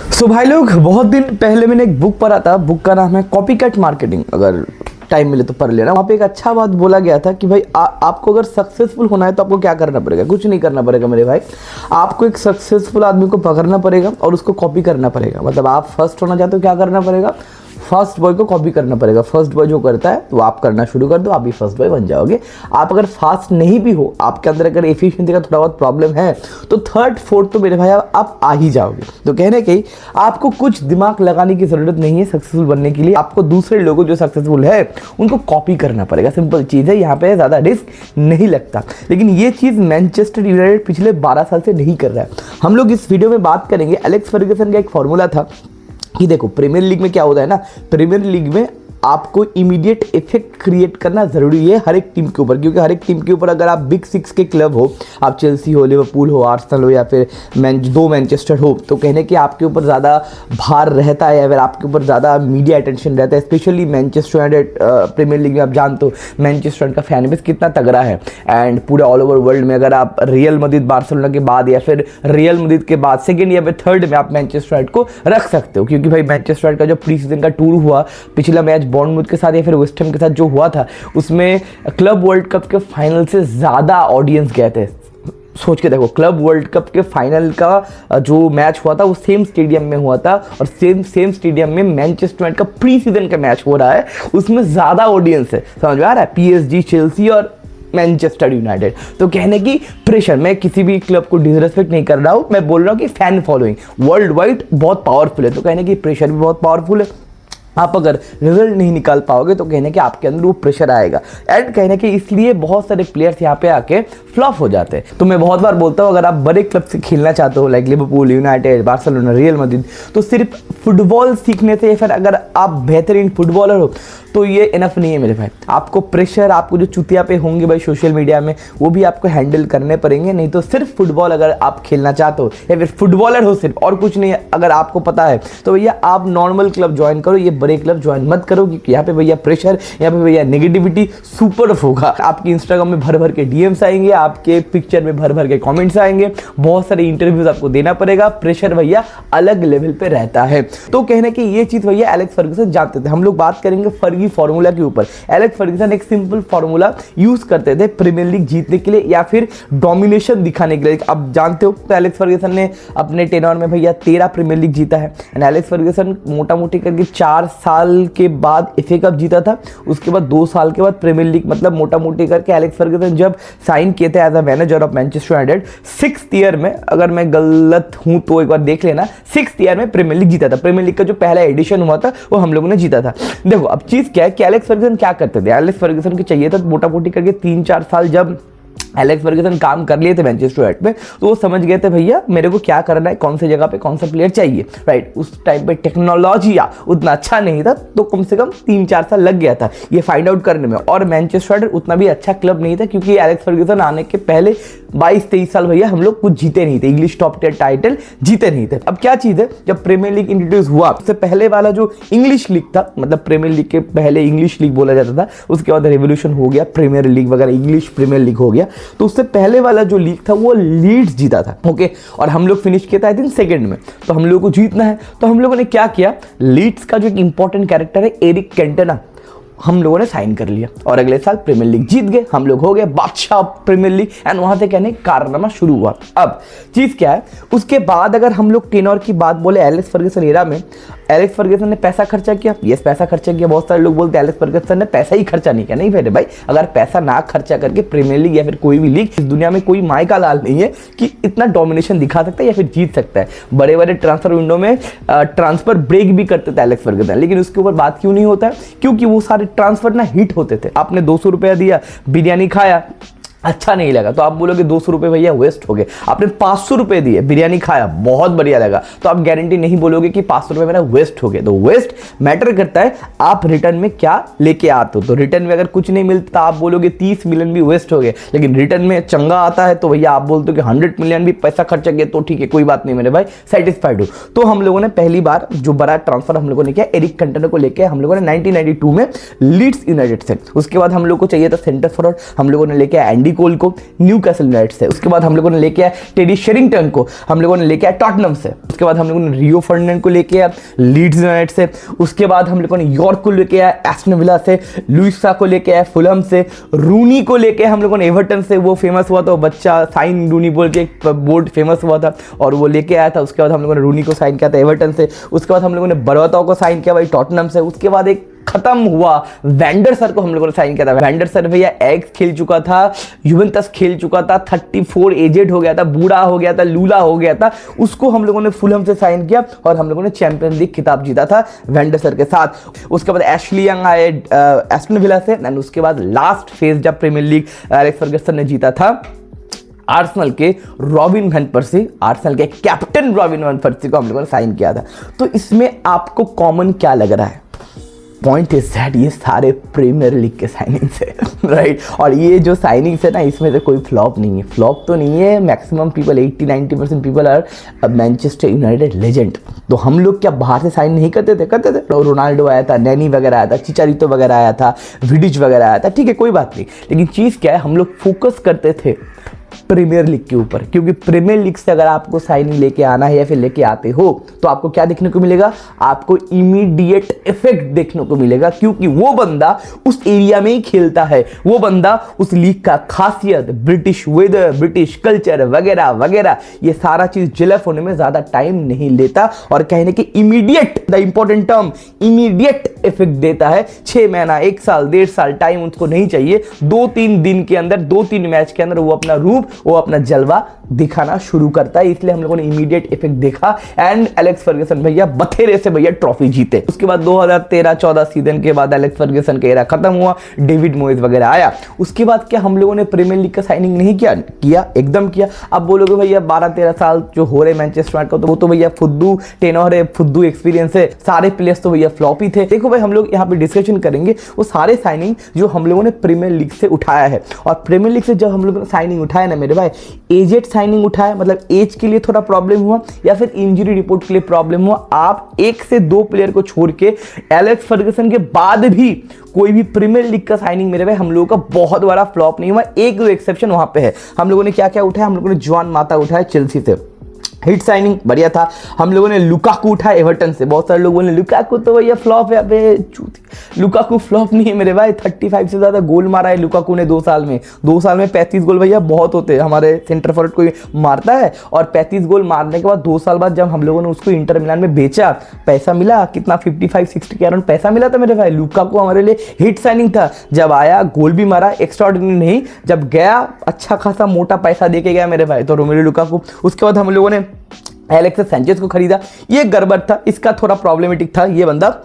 भाई लोग, बहुत दिन पहले मैंने एक बुक पढ़ा था। बुक का नाम है कॉपीकैट मार्केटिंग। अगर टाइम मिले तो पढ़ लेना। वहाँ पे एक अच्छा बात बोला गया था कि भाई आपको अगर सक्सेसफुल होना है तो आपको क्या करना पड़ेगा। कुछ नहीं करना पड़ेगा मेरे भाई। आपको एक सक्सेसफुल आदमी को पकड़ना पड़ेगा और उसको कॉपी करना पड़ेगा। मतलब आप फर्स्ट होना चाहते हो, क्या करना पड़ेगा? फर्स्ट बॉय को कॉपी करना पड़ेगा। फर्स्ट बॉय जो करता है तो आप करना शुरू कर दो, आप भी फर्स्ट बॉय बन जाओगे। आप अगर फास्ट नहीं भी हो, आपके अंदर अगर एफिशिएंसी का थोड़ा बहुत प्रॉब्लम है, तो थर्ड फोर्थ तो मेरे भाई आप आ ही जाओगे। तो कहने के आपको कुछ दिमाग लगाने की जरूरत नहीं है सक्सेसफुल बनने के लिए। आपको दूसरे लोगों जो सक्सेसफुल है उनको कॉपी करना पड़ेगा। सिंपल चीज़ है, यहाँ पे ज़्यादा रिस्क नहीं लगता। लेकिन ये चीज़ मैनचेस्टर यूनाइटेड पिछले 12 साल से नहीं कर रहा है। हम लोग इस वीडियो में बात करेंगे। एलेक्स फर्ग्यूसन का एक फॉर्मूला था कि देखो, प्रीमियर लीग में क्या होता है ना, प्रीमियर लीग में आपको इमीडिएट इफेक्ट क्रिएट करना जरूरी है हर एक टीम के ऊपर। क्योंकि हर एक टीम के ऊपर अगर आप बिग सिक्स के क्लब हो, आप चेल्सी हो, लिवरपूल हो, आर्सेनल हो, या फिर दो मैनचेस्टर हो, तो कहने कि आपके ऊपर ज़्यादा भार रहता है या फिर आपके ऊपर ज़्यादा मीडिया अटेंशन रहता है। Specially Manchester United Premier League में आप जानते हो मैनचेस्टर का फैन बेस कितना तगड़ा है। एंड पूरे ऑल ओवर वर्ल्ड में अगर आप रियल मैड्रिड बार्सिलोना के बाद या फिर रियल मैड्रिड के बाद सेकेंड या फिर थर्ड में आप मैनचेस्टर यूनाइटेड को रख सकते हो। क्योंकि भाई मैनचेस्टर यूनाइटेड का जो प्री सीजन का टूर हुआ, पिछला मैच बॉर्नमूथ के साथ या फिर वेस्ट हैम के साथ जो हुआ था, उसमें क्लब वर्ल्ड कप के फाइनल से ज़्यादा ऑडियंस गए थे। सोच के देखो, क्लब वर्ल्ड कप के फाइनल का जो मैच हुआ था वो सेम स्टेडियम में हुआ था और सेम स्टेडियम में मैनचेस्टर यूनाइटेड का प्री सीजन का मैच हो रहा है, उसमें ज़्यादा ऑडियंस है। समझ में आ रहा है? पीएसजी, चेल्सी और मैनचेस्टर यूनाइटेड। तो कहने की प्रेशर, मैं किसी भी क्लब को डिसरेस्पेक्ट नहीं कर रहा हूँ, मैं बोल रहा हूँ कि फैन फॉलोइंग वर्ल्ड वाइड बहुत पावरफुल है। तो कहने की प्रेशर भी बहुत पावरफुल है। आप अगर रिजल्ट नहीं निकाल पाओगे तो कहने के आपके अंदर वो प्रेशर आएगा। एंड कहने के इसलिए बहुत सारे प्लेयर्स यहाँ पे आके फ्लॉप हो जाते हैं। तो मैं बहुत बार बोलता हूँ, अगर आप बड़े क्लब से खेलना चाहते हो, like Liverpool, United, Barcelona, real Madrid, तो सिर्फ फुटबॉल सीखने से या फिर अगर आप बेहतरीन फुटबॉलर हो तो ये इनफ नहीं है मेरे भाई। आपको प्रेशर, आपको जो चुतिया पे होंगे भाई सोशल मीडिया में, वो भी आपको हैंडल करने पड़ेंगे। नहीं तो सिर्फ फुटबॉल अगर आप खेलना चाहते हो या फिर फुटबॉलर हो सिर्फ, और कुछ नहीं अगर आपको पता है, तो भैया आप नॉर्मल क्लब ज्वाइन करो, ये बड़े क्लब ज्वाइन मत करो। क्योंकि यहाँ पे भैया प्रेशर, यहाँ पे भैया नेगेटिविटी सुपर होगा। आपके इंस्टाग्राम में भर भर के डीएम्स आएंगे, आपके पिक्चर में भर भर के कमेंट्स आएंगे, बहुत सारे इंटरव्यूज आपको देना पड़ेगा। प्रेशर भैया अलग लेवल पे रहता है। तो कहने की ये चीज भैया एलेक्स फर्ग्यूसन जानते थे। हम लोग बात करेंगे फर्गी फॉर्मूला के ऊपर। एलेक्स फर्ग्यूसन एक सिंपल फॉर्मूला यूज करते थे प्रीमियर लीग जीतने के लिए या फिर डोमिनेशन दिखाने के लिए। अब जानते हो तो एलेक्स फर्ग्यूसन ने अपने टेनर में भैया 13 प्रीमियर लीग जीता है। एंड एलेक्स फर्ग्यूसन मोटा मोटी करके 4 साल के बाद एफए कप जीता था। उसके बाद 2 साल के बाद प्रीमियर लीग, मतलब मोटा मोटी करके एलेक्स फर्ग्यूसन जब साइन किए थे as a manager of Manchester United, 6th year में, अगर मैं गलत हूं तो एक बार देख लेना, 6th ईयर में प्रीमियर लीग जीता था। प्रीमियर लीग का जो पहला एडिशन हुआ था वो हम लोगों ने जीता था। देखो अब चीज क्या है कि एलेक्स फर्ग्यूसन क्या करते थे। एलेक्स फर्ग्यूसन को चाहिए था मोटा मोटी करके 3-4 साल जब एलेक्स फर्ग्यूसन काम कर लिए थे मैनचेस्टर यूनाइटेड में, तो वो समझ गए थे भैया मेरे को क्या करना है, कौन सी जगह पे कौन सा प्लेयर चाहिए। राइट, उस टाइम पे टेक्नोलॉजी उतना अच्छा नहीं था, तो कम से कम 3-4 साल लग गया था ये फाइंड आउट करने में। और मैनचेस्टर यूनाइटेड उतना भी अच्छा क्लब नहीं था, क्योंकि एलेक्स फर्ग्यूसन आने के पहले 22-23 साल भैया हम लोग कुछ जीते नहीं थे, इंग्लिश टॉप 10 टाइटल जीते नहीं थे। अब क्या चीज है, जब प्रीमियर लीग इंट्रोड्यूस हुआ, उससे पहले वाला जो इंग्लिश लीग था, मतलब प्रीमियर लीग के पहले इंग्लिश लीग बोला जाता था, उसके बाद रेवोल्यूशन हो गया, प्रीमियर लीग वगैरह इंग्लिश प्रीमियर लीग हो गया। तो उससे पहले वाला जो लीग था वो लीड्स जीता था। ओके, और हम लोग फिनिश किया था आई थिंक सेकंड में। तो हम लोगों को जीतना है, तो हम लोगों ने क्या किया, लीड्स का जो एक इंपॉर्टेंट कैरेक्टर है एरिक कैंटोना, हम लोगों ने साइन कर लिया और अगले साल प्रीमियर लीग जीत गए। हम लोग हो गए बादशाह प्रीमियर लीग। एंड वहां से कहने कारनामा शुरू हुआ। अब चीज क्या है, उसके बाद अगर हम लोग टेनर की बात बोले, एलेक्स फर्ग्यूसन एरा में एलेक्स फर्ग्यूसन ने पैसा खर्चा किया। यस, पैसा खर्चा किया। बहुत सारे लोग बोलते हैं एलेक्स फर्ग्यूसन ने पैसा ही खर्चा नहीं किया। नहीं मेरे भाई, अगर पैसा ना खर्चा करके प्रीमियर लीग या फिर कोई भी लीग, इस दुनिया में कोई माई का लाल नहीं है कि इतना डोमिनेशन दिखा सकता है या फिर जीत सकता है। बड़े बड़े ट्रांसफर विंडो में ट्रांसफर ब्रेक भी करते थे एलेक्स फर्ग्यूसन, लेकिन उसके ऊपर बात क्यों नहीं होता है, क्योंकि वो सारे ट्रांसफर ना हिट होते थे। आपने 200 रुपया दिया, बिरयानी खाया, अच्छा नहीं लगा तो आप बोलोगे 200 रुपए भैया वेस्ट हो गए। आपने 500 रुपए दिए, बिरयानी खाया, बहुत बढ़िया लगा, तो आप गारंटी नहीं बोलोगे कि 500 रुपए मेरा वेस्ट हो गए। तो वेस्ट मैटर करता है आप रिटर्न में क्या लेके आते हो। तो रिटर्न में अगर कुछ नहीं मिलता आप बोलोगे 30 मिलियन भी वेस्ट हो गए, लेकिन रिटर्न में चंगा आता है तो भैया आप बोलते हो कि 100 मिलियन भी पैसा खर्चा किया तो ठीक है, कोई बात नहीं मेरे भाई, सेटिस्फाइड हो। तो हम लोगों ने पहली बार जो बड़ा ट्रांसफर हम लोगों ने किया, एरिक कैंटोना को लेके हम लोगों ने 1992 में लीड्स यूनाइटेड से। उसके बाद हम लोग को चाहिए था सेंटर फॉरवर्ड, हम लोगों ने लेके एंडी कोल को न्यू कैसल यूनाइटेड से, उसके बाद हम लोगों ने लेके आया टेडी शेरिंगटन को, हम लोगों ने लेके आया टॉटनहम से, उसके बाद हम लोगों ने रियो फर्डिनेंड को लेके आया लीड्स यूनाइटेड से, उसके बाद हम लोगों ने यॉर्क को लेके आया एस्टन विला से, लुइस शॉ को लेके आया फुलहम से, रूनी को लेके हम लोगों ने एवर्टन से, वो फेमस हुआ था, वो बच्चा साइन रूनी बोल के एक बोर्ड फेमस हुआ था और वो लेके आया था। उसके बाद हम लोगों ने रूनी को साइन किया था एवर्टन से, उसके बाद हम लोगों ने बर्बाताओ को साइन किया भाई टॉटनहम से, उसके बाद एक खत्म हुआ वैंडर सर को हम लोगों ने साइन किया था। वैंडर सर भैया एक्स खेल चुका था, यूवेंटस खेल चुका था, 34 एजेड हो गया था, बूढ़ा हो गया था, लूला हो गया था, उसको हम लोगों ने फुलहम से साइन किया और हम लोगों ने चैंपियंस लीग खिताब जीता था वैंडर सर के साथ। उसके बाद एशली यंग आए एस्टन विला से एंड उसके बाद लास्ट फेज जब प्रीमियर लीग एलेक्स फर्गसन ने जीता था आर्सेनल के रॉबिन वैन पर्सी, आर्सेनल के कैप्टन रॉबिन वैन पर्सी को हम लोगों ने साइन किया था। तो इसमें आपको कॉमन क्या लग रहा है? पॉइंट इज दैट ये सारे प्रीमियर लीग के साइनिंग्स है राइट। और ये जो साइनिंग्स है ना, इसमें से कोई फ्लॉप नहीं है, फ्लॉप तो नहीं है। Maximum people 80-90% people are Manchester United legend. तो हम लोग क्या बाहर से साइन नहीं करते थे? करते थे। रोनाल्डो आया था, नैनी वगैरह आया था, चिचारितो वगैरह आया था, विडिच वगैरह आया था, ठीक है कोई बात नहीं। लेकिन चीज़ क्या है, हम लोग फोकस करते थे प्रीमियर लीग के ऊपर, क्योंकि प्रीमियर लीग से अगर आपको साइनिंग लेके आना है या फिर लेके आते हो तो आपको क्या देखने को मिलेगा? आपको इमीडिएट इफेक्ट देखने को मिलेगा, क्योंकि वो बंदा उस एरिया में ही खेलता है, वो बंदा उस लीग का खासियत, ब्रिटिश वेदर, ब्रिटिश कल्चर वगैरह वगैरह, ये सारा चीज जिलफ होने में ज्यादा टाइम नहीं लेता और कहने की immediate, the important term immediate effect देता है। 6 महीना, 1 साल, 1.5 साल टाइम उसको नहीं चाहिए। 2-3 दिन के अंदर, 2-3 मैच के अंदर वो अपना रूप, वो अपना जलवा दिखाना शुरू करता है। इसलिए हम लोगों ने इमीडिएट इफेक्ट देखा एंड एलेक्स फर्गसन भैया बथेरे से भैया ट्रॉफी जीते। उसके बाद 2013-14 सीजन के बाद एलेक्स फर्गसन का एरा खत्म हुआ, डेविड मोइस वगैरह आया। उसके बाद क्या हम लोगों ने प्रीमियर लीग का साइनिंग नहीं किया? एकदम किया। अब बोलोगे भैया 12-13 साल जो हो रहे मैनचेस्टर यूनाइटेड का, तो वो तो भैया फुद्दू टेनोर है, फुद्दू एक्सपीरियंस है, सारे प्लेयर्स तो भैया फ्लॉप ही थे। देखो भाई, हम लोग यहाँ पे डिस्कशन करेंगे वो सारे साइनिंग जो हम लोगों ने प्रीमियर लीग से उठाया है। और प्रीमियर लीग से जब हम लोगों ने साइनिंग उठाया ना मेरे भाई, एजेड साइनिंग उठाया, मतलब एज के लिए थोड़ा प्रॉब्लम हुआ या फिर इंजरी रिपोर्ट के लिए प्रॉब्लम हुआ, आप 1 से 2 प्लेयर को छोड़ के एलेक्स फर्गसन के बाद भी कोई भी प्रीमियर लीग का साइनिंग मेरे भाई हम लोगों का बहुत बड़ा फ्लॉप नहीं हुआ। 1-2 एक्सेप्शन वहां पे है। हम लोगों ने क्या क्या उठाया? हम लोगों ने जुआन माता उठाया चेल्सी से, हिट साइनिंग बढ़िया था। हम लोगों ने लुकाकू उठाया एवर्टन से। बहुत सारे लोग बोले लुकाकू तो भैया फ्लॉप है। अबे लुकाकू फ्लॉप नहीं है मेरे भाई, 35 से ज्यादा गोल मारा है लुकाकू ने 2 साल में। 2 साल में 35 गोल भैया बहुत होते हैं। हमारे सेंटर फॉरवर्ड कोई मारता है? और 35 गोल मारने के बाद 2 साल बाद जब हम लोगों ने उसको इंटर मिलान में बेचा, पैसा मिला कितना, 55-60 के अराउंड पैसा मिला था मेरे भाई। लुकाकू हमारे लिए हिट साइनिंग था। जब आया गोल भी मारा, एक्स्ट्राऑर्डिनरी नहीं, जब गया अच्छा खासा मोटा पैसा दे के गया मेरे भाई, तो रोमेलो लुकाकू। उसके बाद हम लोगों ने एलेक्सिस सैंचेज को खरीदा, ये गड़बड़ था, इसका थोड़ा प्रॉब्लमेटिक था, ये बंदा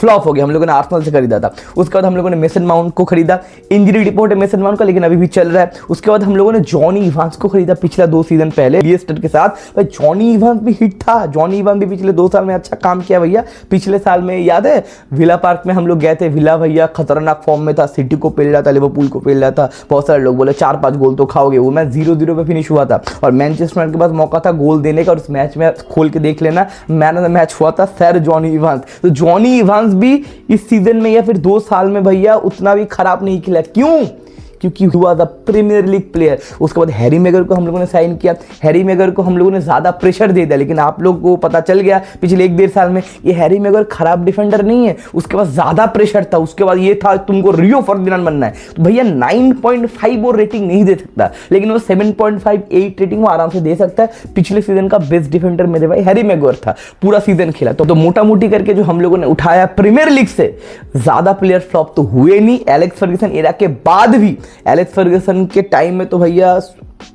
फ्लॉप हो गया। हम लोगों ने आर्सेनल से खरीदा था। उसके बाद हम लोगों ने मेसन माउंट को खरीदा, इंजरी रिपोर्ट है मेसन माउंट का लेकिन अभी भी चल रहा है। उसके बाद हम लोगों ने जॉनी इवांस को खरीदा पिछला 2 सीजन पहले लिएस्टर के साथ। भाई जॉनी इवांस भी हिट था, जॉनी इवांस भी पिछले 2 साल में अच्छा काम किया भैया। पिछले साल में याद है विला पार्क में हम लोग गए थे, विला भैया खतरनाक फॉर्म में था, सिटी को पेल रहा था, लिवरपूल को पेल रहा था। बहुत सारे लोग बोले 4-5 गोल तो खाओगे, वो मैच 0-0 पे फिनिश हुआ था और मैनचेस्टर यूनाइटेड के पास मौका था गोल देने का और उस मैच में खोल के देख लेना, मैन ऑफ द मैच हुआ था सर जॉनी इवांस। तो जॉनी इवांस भी इस सीजन में या फिर 2 साल में भैया उतना भी खराब नहीं खेला। क्यों? क्योंकि हुआ द प्रीमियर लीग प्लेयर। उसके बाद हैरी मैगर को हम लोगों ने साइन किया। हैरी मैगर को हम लोगों ने ज्यादा प्रेशर दे दिया, लेकिन आप लोग को पता चल गया पिछले 1-1.5 साल में ये हैरी मैगर खराब डिफेंडर नहीं है। उसके बाद ज्यादा प्रेशर था, उसके बाद ये था तुमको रियो फर्डिनांड बनना है, तो भैया 9.5 वो रेटिंग नहीं दे सकता, लेकिन वो 7.58 रेटिंग वो आराम से दे सकता है। पिछले सीजन का बेस्ट डिफेंडर मेरे भाई हैरी मैगर था, पूरा सीजन खेला। तो मोटा मोटी करके जो हम लोगों ने उठाया प्रीमियर लीग से, ज्यादा प्लेयर फ्लॉप तो हुए नहीं। एलेक्स फर्गसन एरा के बाद भी, एलेक्स फर्गसन के टाइम में तो भैया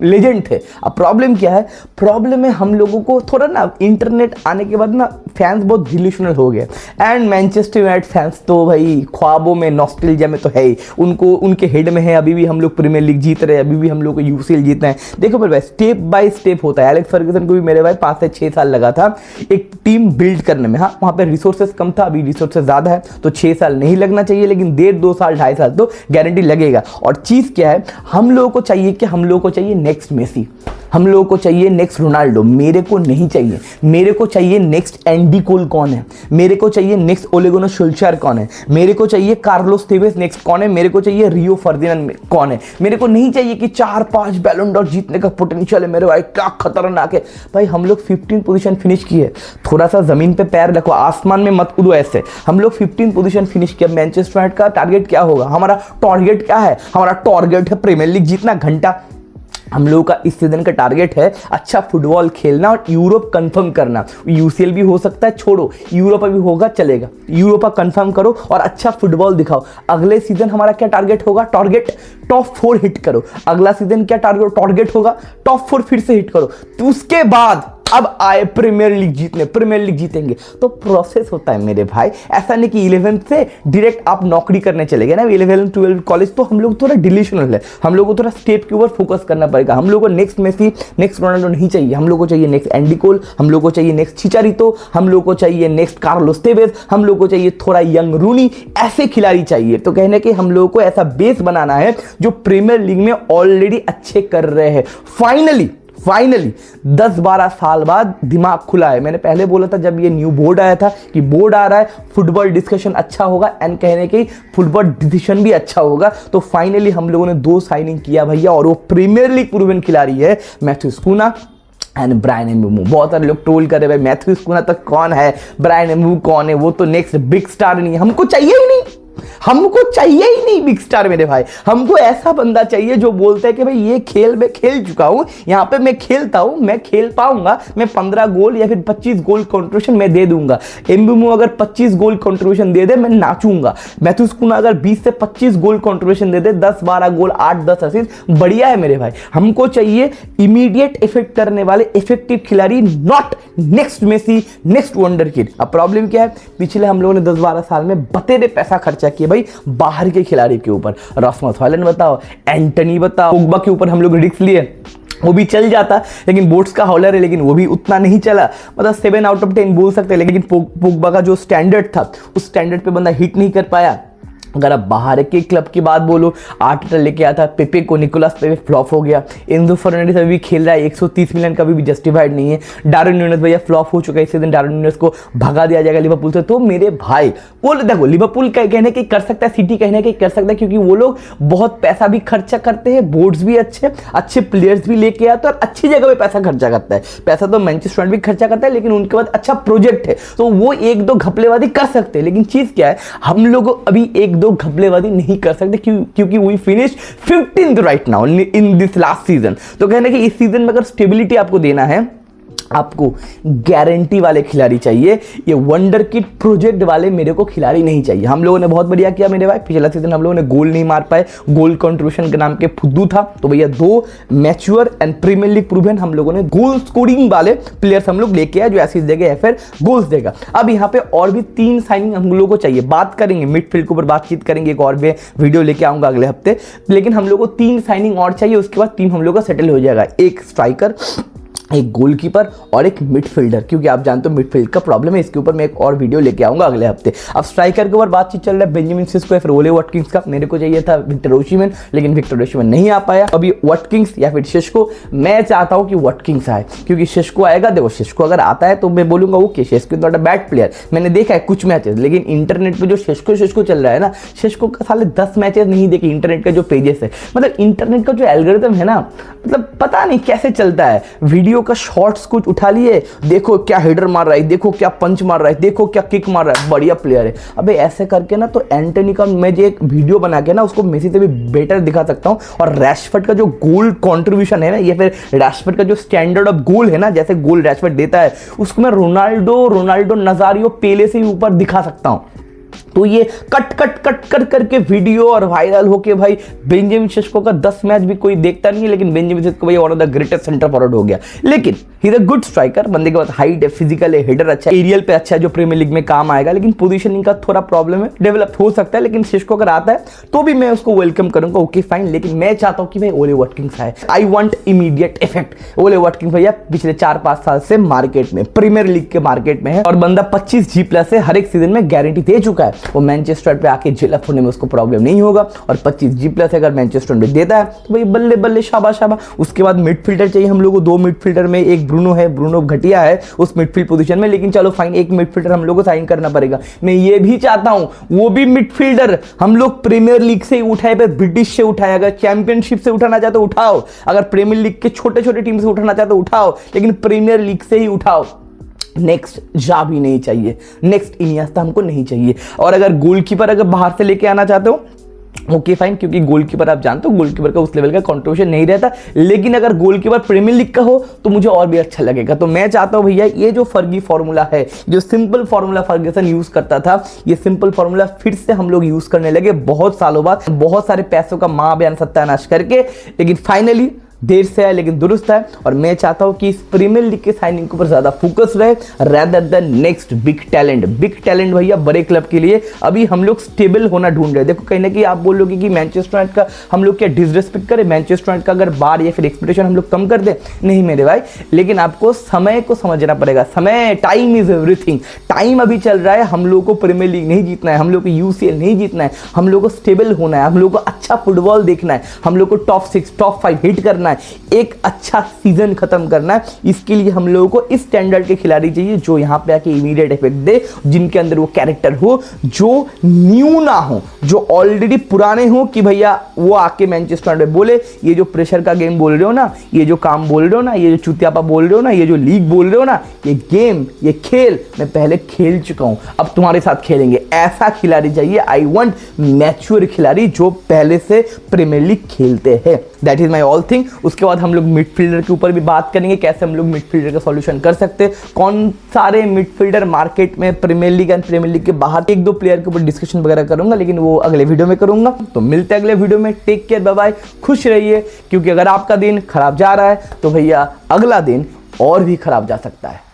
लेजेंड थे। अब प्रॉब्लम क्या है? प्रॉब्लम है हम लोगों को थोड़ा ना इंटरनेट आने के बाद ना फैंस बहुत डिल्यूशनल हो गए एंड मैनचेस्टर यूनाइटेड फैंस तो भाई ख्वाबों में, नॉस्टैल्जिया में तो है ही, उनको उनके हेड में है अभी भी हम लोग प्रीमियर लीग जीत रहे हैं, अभी भी हम लोग को यूसीएल जीतना है। देखो मेरे भाई स्टेप बाय स्टेप होता है। एलेक्स फर्गसन को भी मेरे भाई 5 से 6 साल लगा था एक टीम बिल्ड करने में। हाँ वहाँ पे रिसोर्सेज कम था, अभी रिसोर्सेज ज्यादा है तो 6 साल नहीं लगना चाहिए, लेकिन 1.5-2 साल 2.5 साल तो गारंटी लगेगा। और चीज क्या है, हम लोगों को चाहिए कि हम लोगों को चाहिए नेक्स्ट मेसी। हम लोगों को चाहिए नेक्स्ट रोनाल्डो, मेरे को नहीं चाहिए। मेरे को चाहिए नेक्स्ट एंडी कोल कौन है, मेरे को चाहिए नेक्स्ट ओले गुनर सोल्शायर कौन है, मेरे को चाहिए कार्लोस तेवेस नेक्स्ट कौन है, मेरे को चाहिए रियो फर्डिनांड कौन है। मेरे को नहीं चाहिए कि 4-5 बैलन डॉर जीतने का पोटेंशियल है मेरे भाई, क्या खतरनाक है भाई। हम लोग 15 पोजीशन फिनिश किए, थोड़ा सा जमीन पे पैर रखो, आसमान में मत उड़ो ऐसे। हम लोग 15 पोजीशन फिनिश किया। मैनचेस्टर यूनाइटेड का टारगेट क्या होगा, हमारा टारगेट क्या है, हमारा टारगेट है प्रीमियर लीग जीतना। घंटा हम लोगों का इस सीजन का टारगेट है अच्छा फुटबॉल खेलना और यूरोप कंफर्म करना। यूसीएल भी हो सकता है, छोड़ो यूरोप भी होगा चलेगा, यूरोप कंफर्म करो और अच्छा फुटबॉल दिखाओ। अगले सीजन हमारा क्या टारगेट होगा, टारगेट टॉप 4 हिट करो। अगला सीजन क्या टारगेट होगा, टॉप 4 फिर से हिट करो। तो उसके बाद अब आए प्रीमियर लीग जीतने, प्रीमियर लीग जीतेंगे। तो प्रोसेस होता है मेरे भाई, ऐसा नहीं कि 11th से डायरेक्ट आप नौकरी करने चले गए ना, 11th 12th कॉलेज। तो हम लोग थोड़ा डिल्यूशनल है, हम लोग को थोड़ा स्टेप के ऊपर फोकस करना पड़ेगा। हम लोग को नेक्स्ट मेसी नेक्स्ट रोनाल्डो नहीं चाहिए, हम लोग को चाहिए नेक्स्ट एंडी कोल, हम लोग को चाहिए नेक्स्ट चिचारितो, हम लोग को चाहिए नेक्स्ट कार्लोस तेवेस, हम लोग को चाहिए थोड़ा यंग रूनी, ऐसे खिलाड़ी चाहिए। तो कहने के हम लोगों को ऐसा बेस बनाना है जो प्रीमियर लीग में ऑलरेडी अच्छे कर रहे हैं। फाइनली 10-12 साल बाद दिमाग खुला है। मैंने पहले बोला था जब ये न्यू बोर्ड आया था कि बोर्ड आ रहा है, फुटबॉल डिस्कशन अच्छा होगा एंड कहने के फुटबॉल डिसीजन भी अच्छा होगा। तो फाइनली हम लोगों ने 2 साइनिंग किया भैया, और वो प्रीमियर लीग प्रूवन खिलाड़ी है मैथ्यूस कुना एंड ब्रायन एम्बुमो। बहुत सारे लोग ट्रोल कर रहे भाई मैथ्यूस कुना तक कौन है, ब्रायन एम्बुमो कौन है, वो तो नेक्स्ट बिग स्टार नहीं है। हमको चाहिए ही नहीं, हमको चाहिए ही नहीं बिग स्टार मेरे भाई। हमको ऐसा बंदा चाहिए जो बोलता है कि भाई ये खेल मैं खेल चुका हूं, यहां पे मैं खेलता हूं, मैं खेल पाऊंगा, मैं 15 गोल या फिर 25 गोल कंट्रीब्यूशन मैं दे दूंगा। एम्बुमो अगर 25 गोल कंट्रीब्यूशन दे दे मैं नाचूंगा। मैथ्यूस कुना अगर 20 से 25 गोल कंट्रीब्यूशन दे दे, 10-12 गोल 8-10 असिस्ट, बढ़िया है मेरे भाई। हमको चाहिए इमीडिएट इफेक्ट करने वाले इफेक्टिव खिलाड़ी, नॉट नेक्स्ट मेसी नेक्स्ट वंडरकिड। अब प्रॉब्लम क्या है, पिछले हम लोगों ने 10-12 साल में बतेरे पैसा खर्चा किया भाई बाहर के खिलाड़ी के ऊपर। रासमस हॉयलैंड बताओ, एंटनी बताओ, पोग्बा के ऊपर हम लोग रिस्क लिए, वो भी चल जाता, लेकिन बोट्स का हॉलर है लेकिन वो भी उतना नहीं चला। मतलब 7 आउट ऑफ 10 बोल सकते हैं, लेकिन पोग्बा का जो स्टैंडर्ड था उस स्टैंडर्ड पे बंदा हिट नहीं कर पाया। अगर आप बाहर के क्लब की बात बोलो, आर्टेटा लेके आया था पेपे को, निकोलस पेपे फ्लॉप हो गया। एंजो फर्नांडिस अभी खेल रहा है, 130 मिलियन का भी जस्टिफाइड नहीं है। डार्विन न्यूनेस भैया फ्लॉप हो चुका है, इस सीजन डार्विन न्यूनेस को भगा दिया जाएगा लिवरपूल से। तो मेरे भाई वो देखो, लिवरपूल कहने के कर सकता है, सिटी कहने के कर सकता है, क्योंकि वो लोग बहुत पैसा भी खर्चा करते हैं, बोर्ड्स भी अच्छे प्लेयर्स भी लेके आते हैं और अच्छी जगह पे पैसा खर्चा करता है। पैसा तो मैनचेस्टर यूनाइटेड भी खर्चा करता है, लेकिन उनके बाद अच्छा प्रोजेक्ट है तो वो 1-2 घपलेबाजी कर सकते हैं। लेकिन चीज क्या है, हम लोग अभी 1-2 घपलेबाजी नहीं कर सकते क्योंकि we finish 15th right now in this last season. तो कहने कि इस सीजन में अगर स्टेबिलिटी आपको देना है, आपको गारंटी वाले खिलाड़ी चाहिए, ये वंडर किड प्रोजेक्ट वाले मेरे को खिलाड़ी नहीं चाहिए। हम लोगों ने बहुत बढ़िया किया मेरे भाई, पिछला सीजन हम लोगों ने गोल नहीं मार पाए, गोल कंट्रीब्यूशन के नाम के फुद्दू था। तो भैया 2 mature and Premier League proven हम लोगों ने गोल स्कोरिंग वाले प्लेयर्स हम लोग लेके आए जो एसिस्ट देगा या फिर गोल्स देगा। अब यहाँ पे और भी 3 साइनिंग हम लोगों को चाहिए, बात करेंगे मिडफील्ड के ऊपर, बातचीत करेंगे, एक और भी वीडियो लेके आऊंगा अगले हफ्ते। लेकिन हम लोग को 3 साइनिंग और चाहिए, उसके बाद टीम हम लोग का सेटल हो जाएगा। एक स्ट्राइकर, एक गोलकीपर और एक मिडफील्डर, क्योंकि आप जानते हो मिडफील्ड का प्रॉब्लम है। इसके ऊपर मैं एक और वीडियो लेके आऊंगा अगले हफ्ते। अब स्ट्राइकर के ऊपर बातचीत चल रहा है, बेंजामिन सेस्को या फिर ओले वाटकिंस का। मेरे को चाहिए था विक्टर ओसिमेन, लेकिन विक्टर ओसिमेन नहीं आ पाया। अभी वाटकिंस या फिर शेस्को, मैं चाहता हूं कि वाटकिंस आए, क्योंकि शेस्को आएगा, देखो शेस्को अगर आता है तो मैं बोलूंगा okay Sesko not a bad player. मैंने देखा है कुछ मैचेस, लेकिन इंटरनेट पे जो शेस्को चल रहा है ना, शेस्को का साले 10 मैचेस नहीं देखे इंटरनेट का जो पेजेस है। मतलब इंटरनेट का जो एल्गोरिथम है ना, मतलब पता नहीं कैसे चलता है। वीडियो का शॉर्ट्स कुछ उठा लिए, देखो क्या हेडर मार रहा है, देखो क्या पंच मार रहा है, देखो क्या किक मार रहा है, बढ़िया प्लेयर है। अबे ऐसे करके ना तो एंटनी का मैं जो एक वीडियो बना के ना उसको मेसी से भी बेटर दिखा सकता हूं। और रैशफोर्ड का जो गोल कंट्रीब्यूशन है ना, या फिर रैशफोर्ड का जो स्टैंडर्ड ऑफ गोल है ना, जैसे गोल रैशफोर्ड देता है, उसको मैं रोनाल्डो नजारियो पेले से भी ऊपर दिखा सकता हूं। तो ये कट करके वीडियो और वायरल होके भाई बेंजामिन शेस्को का 10 मैच भी कोई देखता नहीं है, लेकिन बेंजामिन शेस्को भाई one of the greatest centre forward हो गया। लेकिन he is a good striker, बंदे के पास हाइट है, फिजिकल है, हेडर अच्छा है, एरियल पे अच्छा है जो प्रीमियर लीग में काम आएगा, लेकिन पोजीशनिंग का थोड़ा प्रॉब्लम है, डेवलप हो सकता है, लेकिन शेष्को अगर आता है तो भी मैं उसको वेलकम करूंगा, ओके फाइन। लेकिन मैं चाहता हूं कि भाई ओले वाटकिंस आए, आई वांट इमीडिएट इफेक्ट। ओले वाटकिंस भैया पिछले 4-5 साल से मार्केट में, प्रीमियर लीग के मार्केट में है, और बंदा 25 G+ है हर एक सीजन में गारंटी दे चुका है। वो मैनचेस्टर पे आके जेलअप होने में उसको प्रॉब्लम नहीं होगा, और 25 G+ अगर मैनचेस्टर में देता है तो भाई बल्ले बल्ले शाबाश शाबाश। उसके बाद मिडफील्डर चाहिए हम लोग को, 2 मिडफील्डर में, एक ब्रूनो है, ब्रूनो घटिया है उस मिडफील्ड पोजीशन में, लेकिन चलो फाइन, एक मिडफील्डर हम लोग को साइन करना पड़ेगा। मैं ये भी चाहता हूं वो भी मिडफील्डर हम लोग प्रीमियर लीग से ही उठाए, ब्रिटिश से उठाए, अगर चैंपियनशिप से उठाना चाहते तो उठाओ, अगर प्रीमियर लीग के छोटे छोटे टीम से उठाना चाहते तो उठाओ, लेकिन प्रीमियर लीग से ही उठाओ। नेक्स्ट जावी नहीं चाहिए, नेक्स्ट इनिएस्टा हमको नहीं चाहिए। और अगर गोलकीपर अगर बाहर से लेके आना चाहते हो ओके फाइन, क्योंकि गोलकीपर आप जानते हो गोलकीपर का उस लेवल का कंट्रीब्यूशन नहीं रहता, लेकिन अगर गोलकीपर प्रीमियर लीग का हो तो मुझे और भी अच्छा लगेगा। तो मैं चाहता हूं भैया ये जो फर्गी फॉर्मूला है, जो सिंपल फॉर्मूला फर्ग्यूसन यूज करता था, ये सिंपल फॉर्मूला फिर से हम लोग यूज करने लगे बहुत सालों बाद, बहुत सारे पैसों का मां बयान सत्यानाश करके, लेकिन फाइनली देर से है लेकिन दुरुस्त है। और मैं चाहता हूं कि इस प्रीमियर लीग के साइनिंग के ऊपर ज्यादा फोकस रहे rather than next big talent. Big talent भैया बड़े क्लब के लिए अभी हम लोग स्टेबल होना ढूंढ रहे हैं। देखो कहीं ना कहीं आप बोलोगे कि मैनचेस्टर यूनाइटेड का हम लोग क्या डिसरेस्पेक्ट करें, मैनचेस्टर यूनाइटेड का अगर बार या फिर एक्सपेक्टेशन हम लोग कम कर दें, नहीं मेरे भाई, लेकिन आपको समय को समझना पड़ेगा। समय, टाइम इज एवरीथिंग। टाइम अभी चल रहा है, हम लोग को प्रीमियर लीग नहीं जीतना है, हम लोग को UCL नहीं जीतना है, हम लोग को स्टेबल होना है, हम लोग को अच्छा फुटबॉल देखना है, हम लोग को टॉप 6 टॉप 5 हिट करना है, एक अच्छा सीजन खत्म करना है। इसके लिए हम लोगों को इस स्टैंडर्ड के खिलाड़ी चाहिए जो यहां पे आके इमीडिएट इफेक्ट दे, जिनके अंदर वो कैरेक्टर हो, जो न्यू ना हो, जो ऑलरेडी पुराने हो, कि भैया वो आके मैनचेस्टर यूनाइटेड बोले ये जो प्रेशर का गेम बोल रहे हो ना, ये जो काम बोल रहे हो ना, ये जो चुतियापा बोल रहे हो ना, ये जो लीग बोल रहे हो ना, ये गेम, ये खेल मैं पहले खेल चुका हूं, अब तुम्हारे साथ खेलेंगे। ऐसा खिलाड़ी चाहिए। आई वांट मैच्योर खिलाड़ी जो पहले से प्रीमियर लीग खेलते हैं। That is my all thing. उसके बाद हम लोग मिडफील्डर के ऊपर भी बात करेंगे, कैसे हम लोग मिडफील्डर का सॉल्यूशन कर सकते हैं, कौन सारे मिडफील्डर मार्केट में Premier League and Premier League के बाहर, 1-2 प्लेयर के ऊपर डिस्कशन वगैरह करूंगा, लेकिन वो अगले वीडियो में करूंगा। तो मिलते हैं अगले वीडियो में। टेक केयर, बाय बाय, खुश रहिए, क्योंकि अगर आपका दिन खराब जा रहा है तो भैया अगला दिन और भी खराब जा सकता है।